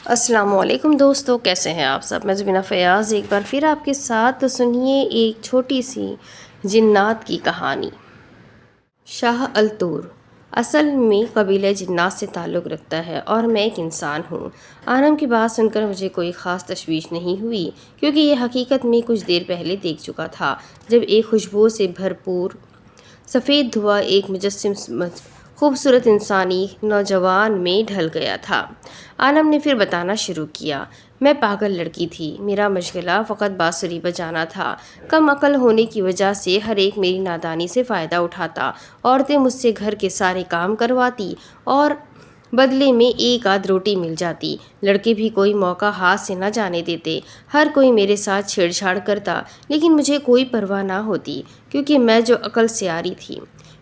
السلام علیکم دوستو، کیسے ہیں آپ سب؟ میں زبینہ فیاض ایک بار پھر آپ کے ساتھ تو سنیے ایک چھوٹی سی جنات کی کہانی۔ شاہ الطور اصل میں قبیلہ جنات سے تعلق رکھتا ہے اور میں ایک انسان ہوں۔ آنم کی بات سن کر مجھے کوئی خاص تشویش نہیں ہوئی، کیونکہ یہ حقیقت میں کچھ دیر پہلے دیکھ چکا تھا، جب ایک خوشبو سے بھرپور سفید دھواں ایک مجسم خوبصورت انسانی نوجوان میں ڈھل گیا تھا۔ آنم نے پھر بتانا شروع کیا، میں پاگل لڑکی تھی، میرا مشغلہ فقط بانسری بجانا تھا۔ کم عقل ہونے کی وجہ سے ہر ایک میری نادانی سے فائدہ اٹھاتا۔ عورتیں مجھ سے گھر کے سارے کام کرواتی اور بدلے میں ایک آدھ روٹی مل جاتی۔ لڑکے بھی کوئی موقع ہاتھ سے نہ جانے دیتے، ہر کوئی میرے ساتھ چھیڑ چھاڑ کرتا، لیکن مجھے کوئی پرواہ نہ ہوتی، کیونکہ میں جو عقل سے آری تھی۔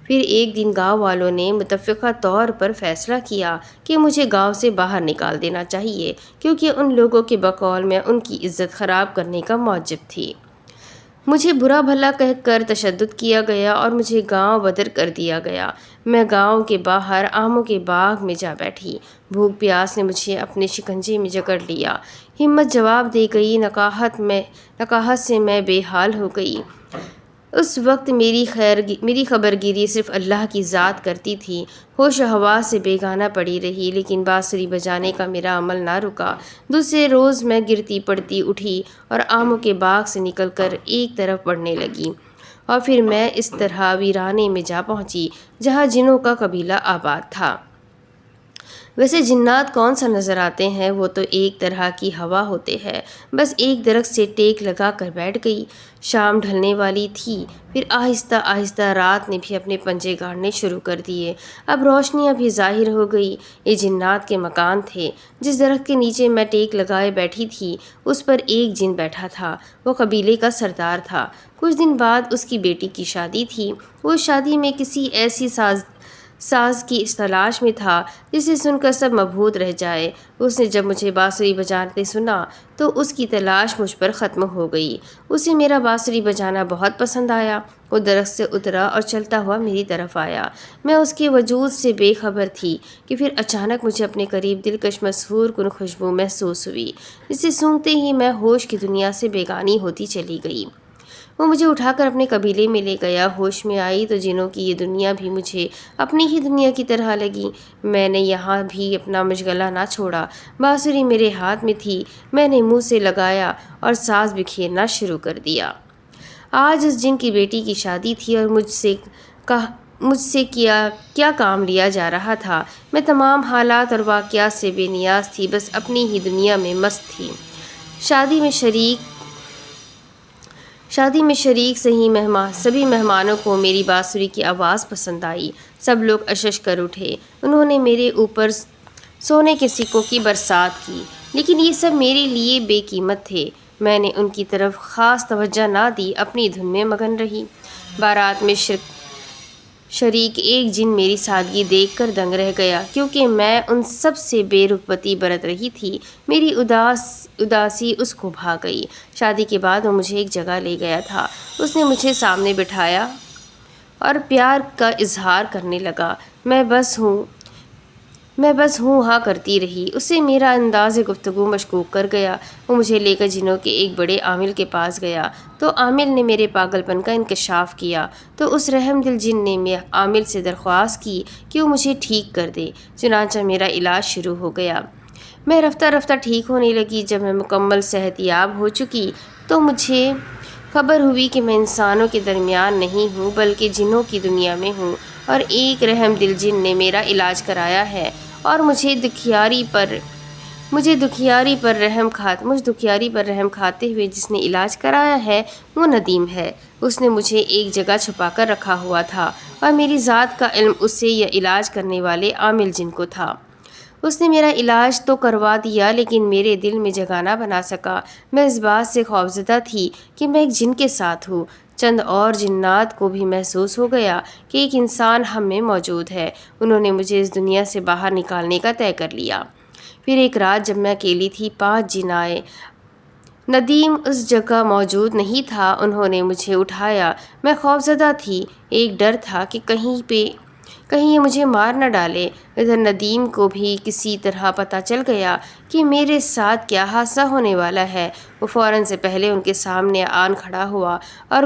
پھر ایک دن گاؤں والوں نے متفقہ طور پر فیصلہ کیا کہ مجھے گاؤں سے باہر نکال دینا چاہیے، کیونکہ ان لوگوں کے بقول میں ان کی عزت خراب کرنے کا موجب تھی۔ مجھے برا بھلا کہہ کر تشدد کیا گیا اور مجھے گاؤں بدر کر دیا گیا۔ میں گاؤں کے باہر آموں کے باغ میں جا بیٹھی۔ بھوک پیاس نے مجھے اپنے شکنجے میں جکڑ لیا۔ ہمت جواب دے گئی، نقاہت سے میں بے حال ہو گئی۔ اس وقت میری خبرگیری صرف اللہ کی ذات کرتی تھی۔ ہوش و حواس سے بیگانہ پڑی رہی، لیکن بانسری بجانے کا میرا عمل نہ رکا۔ دوسرے روز میں گرتی پڑتی اٹھی اور آموں کے باغ سے نکل کر ایک طرف بڑھنے لگی، اور پھر میں اس طرح ویرانے میں جا پہنچی جہاں جنوں کا قبیلہ آباد تھا۔ ویسے جنات کون سا نظر آتے ہیں، وہ تو ایک طرح کی ہوا ہوتے ہیں۔ بس ایک درخت سے ٹیک لگا کر بیٹھ گئی۔ شام ڈھلنے والی تھی، پھر آہستہ آہستہ رات نے بھی اپنے پنجے گاڑنے شروع کر دیے۔ اب روشنیاں بھی ظاہر ہو گئی۔ یہ جنات کے مکان تھے۔ جس درخت کے نیچے میں ٹیک لگائے بیٹھی تھی، اس پر ایک جن بیٹھا تھا۔ وہ قبیلے کا سردار تھا۔ کچھ دن بعد اس کی بیٹی کی شادی تھی۔ وہ شادی میں کسی ایسی ساز کی تلاش میں تھا جسے سن کر سب مبہوت رہ جائے۔ اس نے جب مجھے بانسری بجاتے سنا تو اس کی تلاش مجھ پر ختم ہو گئی۔ اسے میرا بانسری بجانا بہت پسند آیا۔ وہ درخت سے اترا اور چلتا ہوا میری طرف آیا۔ میں اس کے وجود سے بے خبر تھی کہ پھر اچانک مجھے اپنے قریب دلکش مسحور کن خوشبو محسوس ہوئی، جسے سونگھتے ہی میں ہوش کی دنیا سے بیگانی ہوتی چلی گئی۔ وہ مجھے اٹھا کر اپنے قبیلے میں لے گیا۔ ہوش میں آئی تو جنوں کی یہ دنیا بھی مجھے اپنی ہی دنیا کی طرح لگی۔ میں نے یہاں بھی اپنا مشغلہ نہ چھوڑا۔ بانسری میرے ہاتھ میں تھی، میں نے منہ سے لگایا اور ساز بکھیرنا شروع کر دیا۔ آج اس جن کی بیٹی کی شادی تھی اور مجھ سے کیا کام لیا جا رہا تھا۔ میں تمام حالات اور واقعات سے بے نیاز تھی، بس اپنی ہی دنیا میں مست تھی۔ شادی میں شریک سبھی مہمانوں کو میری بانسری کی آواز پسند آئی۔ سب لوگ اشش کر اٹھے۔ انہوں نے میرے اوپر سونے کے سکوں کی برسات کی، لیکن یہ سب میرے لیے بے قیمت تھے۔ میں نے ان کی طرف خاص توجہ نہ دی، اپنی دھن میں مگن رہی۔ بارات میں شریک ایک جن میری سادگی دیکھ کر دنگ رہ گیا، کیونکہ میں ان سب سے بے رغبتی برت رہی تھی۔ میری اداسی اس کو بھا گئی۔ شادی کے بعد وہ مجھے ایک جگہ لے گیا تھا۔ اس نے مجھے سامنے بٹھایا اور پیار کا اظہار کرنے لگا۔ میں بس ہوں ہاں کرتی رہی۔ اسے میرا انداز گفتگو مشکوک کر گیا۔ وہ مجھے لے کر جنوں کے ایک بڑے عامل کے پاس گیا تو عامل نے میرے پاگل پن کا انکشاف کیا۔ تو اس رحم دل جن نے عامل سے درخواست کی کہ وہ مجھے ٹھیک کر دے۔ چنانچہ میرا علاج شروع ہو گیا۔ میں رفتہ رفتہ ٹھیک ہونے لگی۔ جب میں مکمل صحت یاب ہو چکی تو مجھے خبر ہوئی کہ میں انسانوں کے درمیان نہیں ہوں، بلکہ جنوں کی دنیا میں ہوں، اور ایک رحم دل جن نے میرا علاج کرایا ہے، اور مجھ دکھیاری پر رحم کھاتے ہوئے جس نے علاج کرایا ہے وہ ندیم ہے۔ اس نے مجھے ایک جگہ چھپا کر رکھا ہوا تھا، اور میری ذات کا علم اسے یا علاج کرنے والے عامل جن کو تھا۔ اس نے میرا علاج تو کروا دیا، لیکن میرے دل میں جگہ نہ بنا سکا۔ میں اس بات سے خوفزدہ تھی کہ میں ایک جن کے ساتھ ہوں۔ چند اور جنات کو بھی محسوس ہو گیا کہ ایک انسان ہم میں موجود ہے۔ انہوں نے مجھے اس دنیا سے باہر نکالنے کا طے کر لیا۔ پھر ایک رات جب میں اکیلی تھی، 5 جن آئے۔ ندیم اس جگہ موجود نہیں تھا۔ انہوں نے مجھے اٹھایا۔ میں خوفزدہ تھی۔ ایک ڈر تھا کہ کہیں یہ مجھے مار نہ ڈالے۔ ادھر ندیم کو بھی کسی طرح پتہ چل گیا کہ میرے ساتھ کیا حادثہ ہونے والا ہے۔ وہ فوراً سے پہلے ان کے سامنے آن کھڑا ہوا اور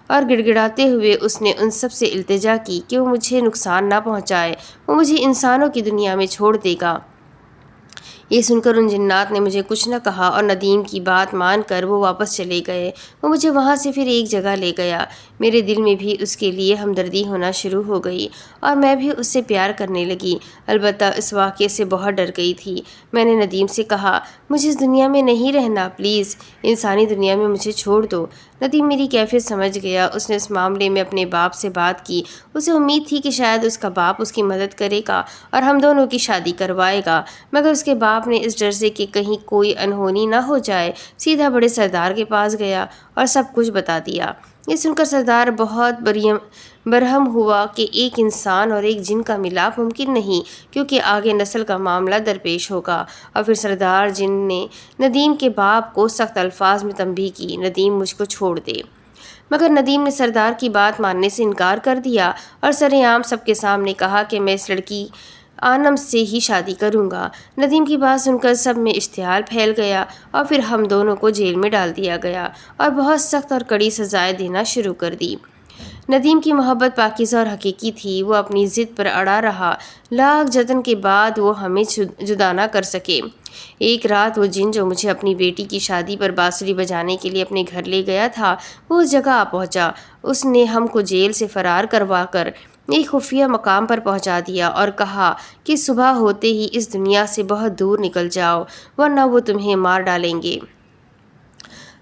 گڑ گڑاتے ہوئے اس نے ان سب سے التجا کی کہ وہ مجھے نقصان نہ پہنچائے، وہ مجھے انسانوں کی دنیا میں چھوڑ دے گا۔ یہ سن کر ان جنات نے مجھے کچھ نہ کہا اور ندیم کی بات مان کر وہ واپس چلے گئے۔ وہ مجھے وہاں سے پھر ایک جگہ لے گیا۔ میرے دل میں بھی اس کے لیے ہمدردی ہونا شروع ہو گئی اور میں بھی اس سے پیار کرنے لگی، البتہ اس واقعے سے بہت ڈر گئی تھی۔ میں نے ندیم سے کہا، مجھے اس دنیا میں نہیں رہنا، پلیز انسانی دنیا میں مجھے چھوڑ دو۔ ندیم میری کیفیت سمجھ گیا۔ اس نے اس معاملے میں اپنے باپ سے بات کی۔ اسے امید تھی کہ شاید اس کا باپ اس کی مدد کرے گا اور ہم دونوں کی شادی کروائے گا، مگر اس کے باپ نے اس ڈر سے کہ کہیں کوئی انہونی نہ ہو جائے سیدھا بڑے سردار کے پاس گیا اور سب کچھ بتا دیا۔ یہ سن کر سردار بہت برہم ہوا کہ ایک انسان اور ایک جن کا ملاپ ممکن نہیں، کیونکہ آگے نسل کا معاملہ درپیش ہوگا۔ اور پھر سردار جن نے ندیم کے باپ کو سخت الفاظ میں تنبیہ کی، ندیم مجھ کو چھوڑ دے۔ مگر ندیم نے سردار کی بات ماننے سے انکار کر دیا اور سرِ عام سب کے سامنے کہا کہ میں اس لڑکی آنم سے ہی شادی کروں گا۔ ندیم کی بات سن کر سب میں اشتعال پھیل گیا اور پھر ہم دونوں کو جیل میں ڈال دیا گیا اور بہت سخت اور کڑی سزائیں دینا شروع کر دی۔ ندیم کی محبت پاکیزہ اور حقیقی تھی۔ وہ اپنی ضد پر اڑا رہا، لاکھ جتن کے بعد وہ ہمیں جدا نہ کر سکے۔ ایک رات وہ جن جو مجھے اپنی بیٹی کی شادی پر بانسری بجانے کے لیے اپنے گھر لے گیا تھا، وہ اس جگہ آ پہنچا۔ اس نے ہم کو جیل سے فرار کروا کر ایک خفیہ مقام پر پہنچا دیا اور کہا کہ صبح ہوتے ہی اس دنیا سے بہت دور نکل جاؤ، ورنہ وہ تمہیں مار ڈالیں گے۔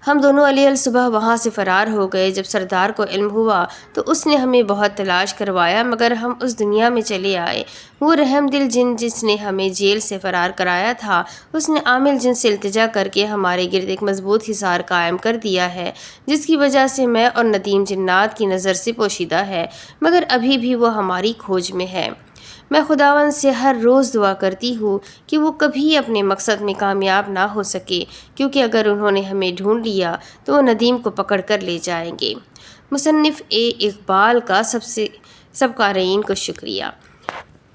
ہم دونوں علیہ الصبح وہاں سے فرار ہو گئے۔ جب سردار کو علم ہوا تو اس نے ہمیں بہت تلاش کروایا، مگر ہم اس دنیا میں چلے آئے۔ وہ رحم دل جن جس نے ہمیں جیل سے فرار کرایا تھا، اس نے عامل جن سے التجا کر کے ہمارے گرد ایک مضبوط حصار قائم کر دیا ہے، جس کی وجہ سے میں اور ندیم جنات کی نظر سے پوشیدہ ہے، مگر ابھی بھی وہ ہماری کھوج میں ہے۔ میں خداوند سے ہر روز دعا کرتی ہوں کہ وہ کبھی اپنے مقصد میں کامیاب نہ ہو سکے، کیونکہ اگر انہوں نے ہمیں ڈھونڈ لیا تو وہ ندیم کو پکڑ کر لے جائیں گے۔ مصنف اقبال کا سب قارئین کو شکریہ۔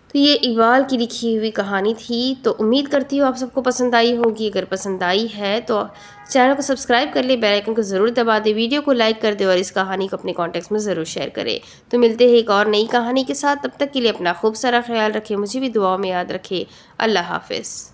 تو یہ اقبال کی لکھی ہوئی کہانی تھی، تو امید کرتی ہوں آپ سب کو پسند آئی ہوگی۔ اگر پسند آئی ہے تو چینل کو سبسکرائب کر لیں، بیل آئیکن کو ضرور دبا دیں، ویڈیو کو لائک کر دیں اور اس کہانی کو اپنے کانٹیکٹس میں ضرور شیئر کریں۔ تو ملتے ہیں ایک اور نئی کہانی کے ساتھ، تب تک کے لیے اپنا خوب سارا خیال رکھیں، مجھے بھی دعاؤں میں یاد رکھیں۔ اللہ حافظ۔